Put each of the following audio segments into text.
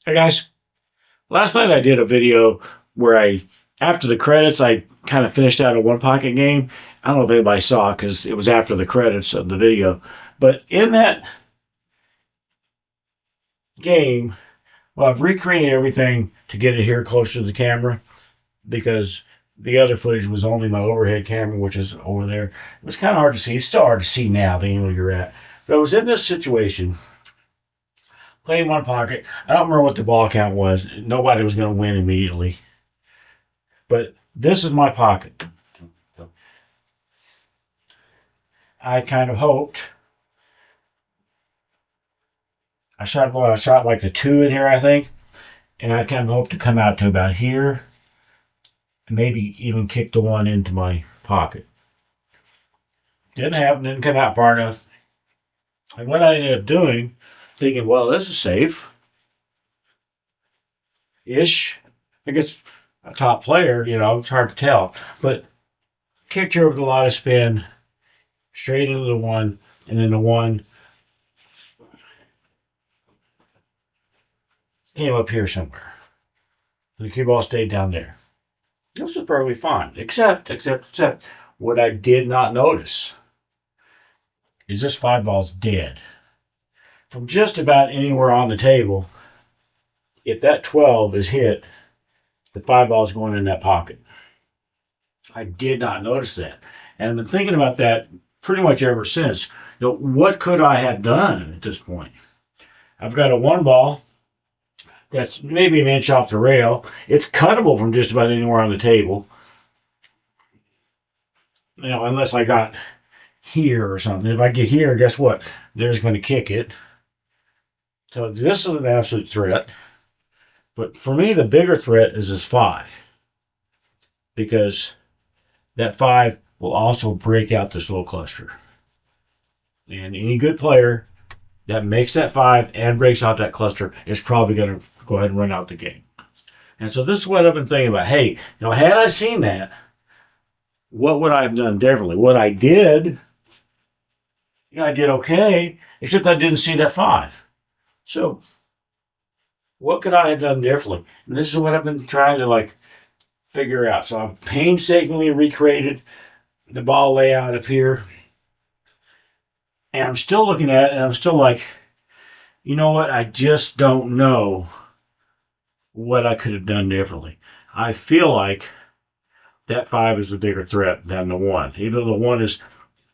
Hey guys, last night I did a video where after the credits, I kind of finished out a one pocket game. I don't know if anybody saw it because it was after the credits of the video. But in that game, well, I've recreated everything to get it here closer to the camera because the other footage was only my overhead camera, which is over there. It was kind of hard to see. It's still hard to see now, the angle you're at. But I was in this situation, playing one pocket. I don't remember what the ball count was. Nobody was going to win immediately. But this is my pocket. I kind of hoped. I shot like a 2 in here, I think. And I kind of hoped to come out to about here. And maybe even kick the one into my pocket. Didn't happen, didn't come out far enough. And what I ended up doing, thinking, well, this is safe. Ish. I guess a top player, it's hard to tell. But kicked her with a lot of spin, straight into the one, and then the one came up here somewhere. The cue ball stayed down there. This was perfectly fine, except what I did not notice is this 5 ball's dead. From just about anywhere on the table, if that 12 is hit, the 5 ball's going in that pocket. I did not notice that. And I've been thinking about that pretty much ever since. What could I have done at this point? I've got a 1 ball that's maybe an inch off the rail. It's cuttable from just about anywhere on the table. Unless I got here or something. If I get here, guess what? There's going to kick it. So this is an absolute threat. But for me, the bigger threat is this 5. Because that 5 will also break out this little cluster. And any good player that makes that 5 and breaks out that cluster is probably going to go ahead and run out the game. And so this is what I've been thinking about. Hey, had I seen that, what would I have done differently? What I did, I did okay, except I didn't see that 5. So what could I have done differently? And this is what I've been trying to figure out. So I've painstakingly recreated the ball layout up here. And I'm still looking at it, and I'm still like, you know what? I just don't know what I could have done differently. I feel like that 5 is the bigger threat than the 1. Even though the 1 is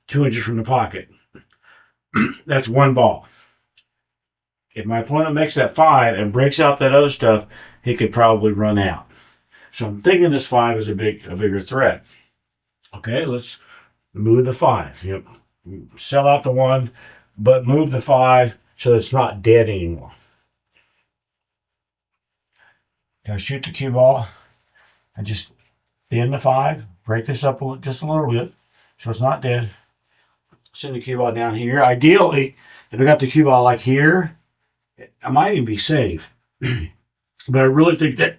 2 inches from the pocket. That's 1 ball. If my opponent makes that 5 and breaks out that other stuff, he could probably run out. So I'm thinking this 5 is a bigger threat. Okay, let's move the 5. Sell out the 1, but move the 5 so it's not dead anymore. Now shoot the cue ball and just thin the 5. Break this up just a little bit so it's not dead. Send the cue ball down here. Ideally, if I got the cue ball like here, I might even be safe. But I really think that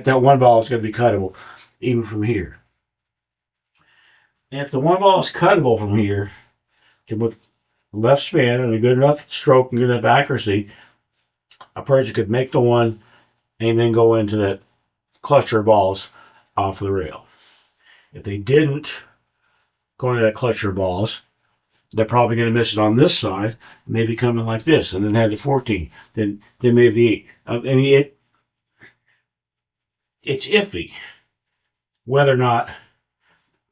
that 1 ball is going to be cuttable even from here. And if the 1 ball is cuttable from here, with left spin and a good enough stroke and good enough accuracy, a person could make the 1 and then go into that cluster of balls off the rail. If they didn't go into that cluster of balls, they're probably going to miss it on this side, maybe coming like this, and then have the 14, then maybe the 8. I mean, it's iffy whether or not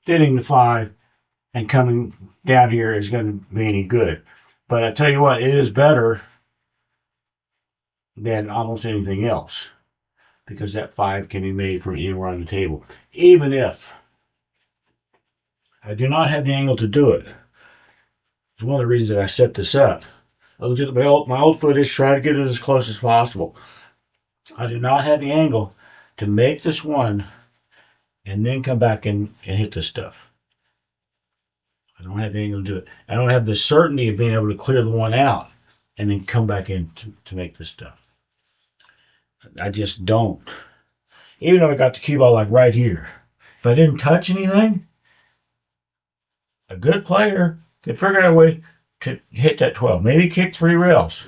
thinning the 5 and coming down here is going to be any good. But I tell you what, it is better than almost anything else because that 5 can be made from anywhere on the table. Even if I do not have the angle to do it. It's one of the reasons that I set this up. I looked at my old footage, try to get it as close as possible. I do not have the angle to make this 1 and then come back and hit this stuff. I don't have the angle to do it. I don't have the certainty of being able to clear the 1 out and then come back in to make this stuff. I just don't. Even though I got the cue ball like right here. If I didn't touch anything, a good player could figure out a way to hit that 12. Maybe kick 3 rails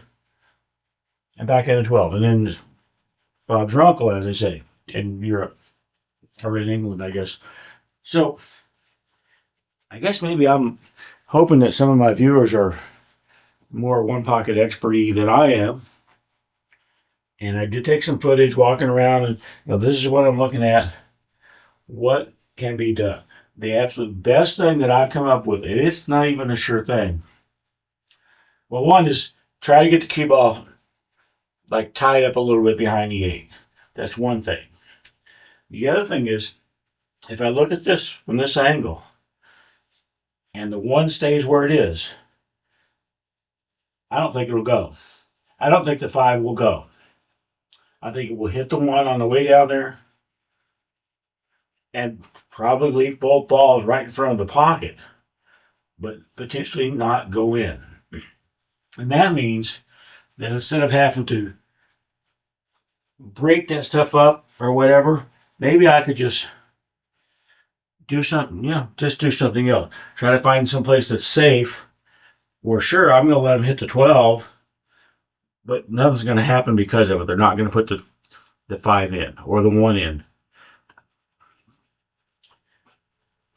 and back into 12. And then Bob's your uncle, as they say in Europe or in England, I guess. So I guess maybe I'm hoping that some of my viewers are more one pocket experty than I am. And I did take some footage walking around, and this is what I'm looking at. What can be done? The absolute best thing that I've come up with, and it's not even a sure thing. Well, one is try to get the cue ball like tied up a little bit behind the eight. That's one thing. The other thing is, if I look at this from this angle, and the one stays where it is, I don't think it'll go. I don't think the five will go. I think it will hit the one on the way down there and probably leave both balls right in front of the pocket, but potentially not go in. And that means that instead of having to break that stuff up or whatever, maybe I could just do something, just do something else. Try to find some place that's safe where, sure, I'm going to let them hit the 12, but nothing's going to happen because of it. They're not going to put the 5 in or the 1 in.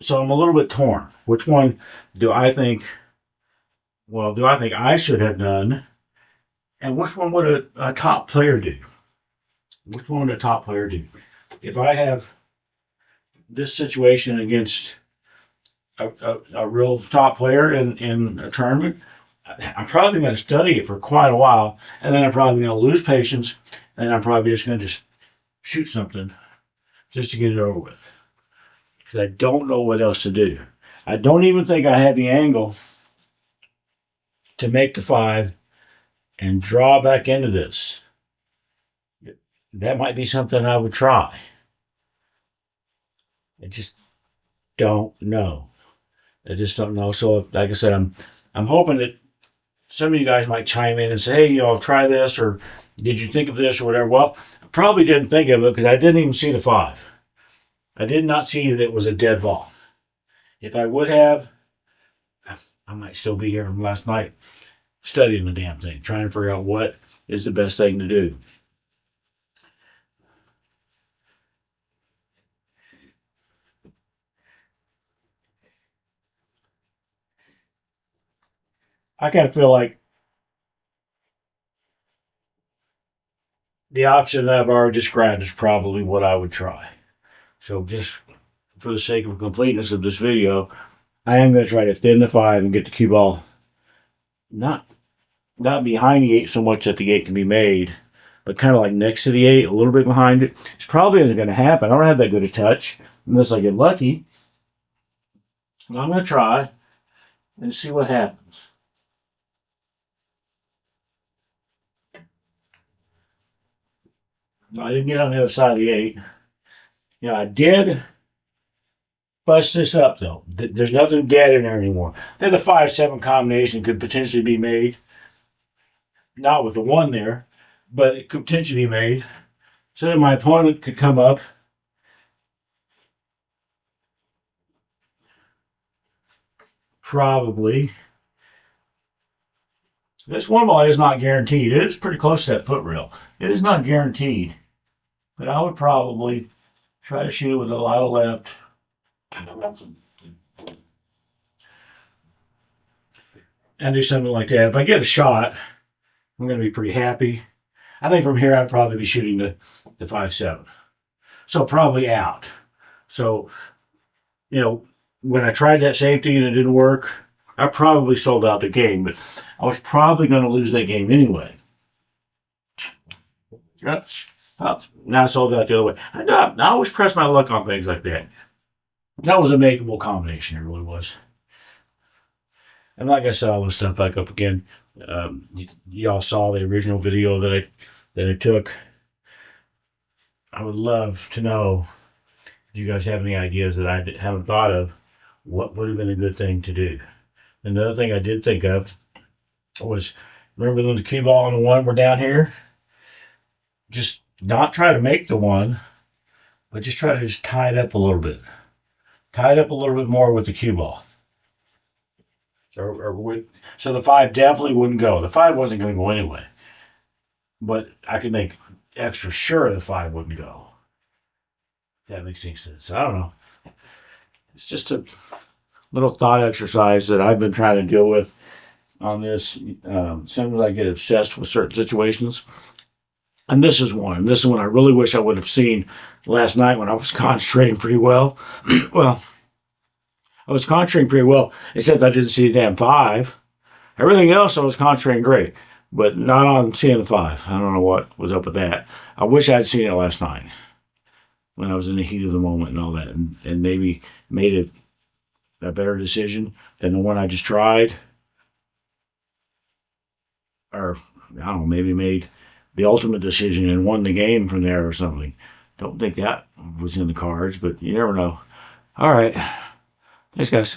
So I'm a little bit torn. Which one do I think I should have done? And which one would a top player do? Which one would a top player do? If I have this situation against a real top player in a tournament, I'm probably going to study it for quite a while, and then I'm probably going to lose patience, and I'm probably just going to shoot something just to get it over with. Because I don't know what else to do. I don't even think I have the angle to make the 5 and draw back into this. That might be something I would try. I just don't know. So, like I said, I'm hoping that some of you guys might chime in and say, hey, try this, or did you think of this, or whatever. Well, I probably didn't think of it because I didn't even see the 5. I did not see that it was a dead ball. If I would have, I might still be here from last night studying the damn thing, trying to figure out what is the best thing to do. I kind of feel like the option that I've already described is probably what I would try. So just for the sake of completeness of this video, I am going to try to thin the 5 and get the cue ball not behind the 8 so much that the 8 can be made, but kind of like next to the 8, a little bit behind it. It's probably isn't going to happen. I don't have that good a touch unless I get lucky. But I'm going to try and see what happens. I didn't get on the other side of the 8. I did bust this up though. There's nothing dead in there anymore. Then the 5-7 combination could potentially be made. Not with the 1 there, but it could potentially be made. So that my opponent could come up. Probably. This 1 ball is not guaranteed. It is pretty close to that foot rail. It is not guaranteed. But I would probably try to shoot it with a lot of left. And do something like that. If I get a shot, I'm going to be pretty happy. I think from here I'd probably be shooting the 5-7. So probably out. So, when I tried that safety and it didn't work, I probably sold out the game, but I was probably going to lose that game anyway. Now I sold out the other way. I always press my luck on things like that. That was a makeable combination, it really was. I'm not going to set all this stuff back up again. Y'all saw the original video that I took. I would love to know if you guys have any ideas that I haven't thought of. What would have been a good thing to do? Another thing I did think of was, remember when the cue ball and the 1 were down here? Just not try to make the 1, but just try to tie it up a little bit. Tie it up a little bit more with the cue ball. So the 5 definitely wouldn't go. The 5 wasn't going to go anyway. But I could make extra sure the 5 wouldn't go. If that makes any sense. I don't know. It's just a little thought exercise that I've been trying to deal with on this. Sometimes I get obsessed with certain situations. And this is one. This is one I really wish I would have seen last night when I was concentrating pretty well. Well, I was concentrating pretty well, except I didn't see the damn 5. Everything else I was concentrating great, but not on seeing the 5. I don't know what was up with that. I wish I had seen it last night when I was in the heat of the moment and all that, and maybe made a better decision than the one I just tried. Or, I don't know, maybe made the ultimate decision and won the game from there or something. Don't think that was in the cards, but you never know. All right. Thanks, guys.